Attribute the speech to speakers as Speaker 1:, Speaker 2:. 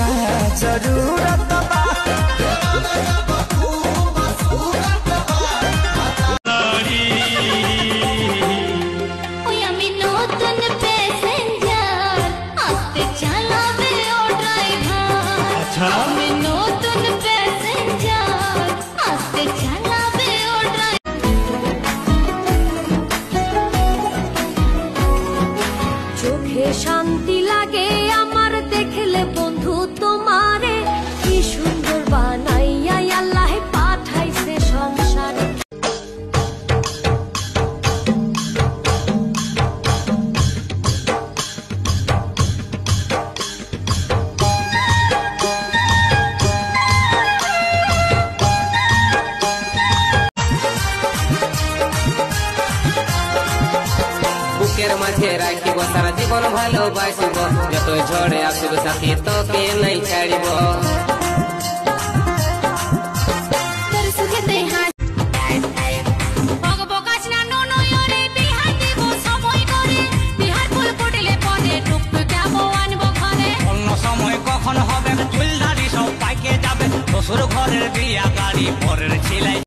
Speaker 1: का जरूरत बा।
Speaker 2: चोखे शांति लागे आमार देखले बंधु तुम्हारे की सुंदर बानाइया आल्लाह पाठाइছে संसारे।
Speaker 3: বুকের মাঝে রাখিব সারা জীবন ভালোবাসিব, যতই ঝড়ে আসিব সাথী তোকে নাই ছাড়িব। অন্য সময় কখন হবে চুল দাড়ি সব পাইকে যাবে, শ্বশুর ঘরের বিয়া গাড়ি পরের ছিলাই।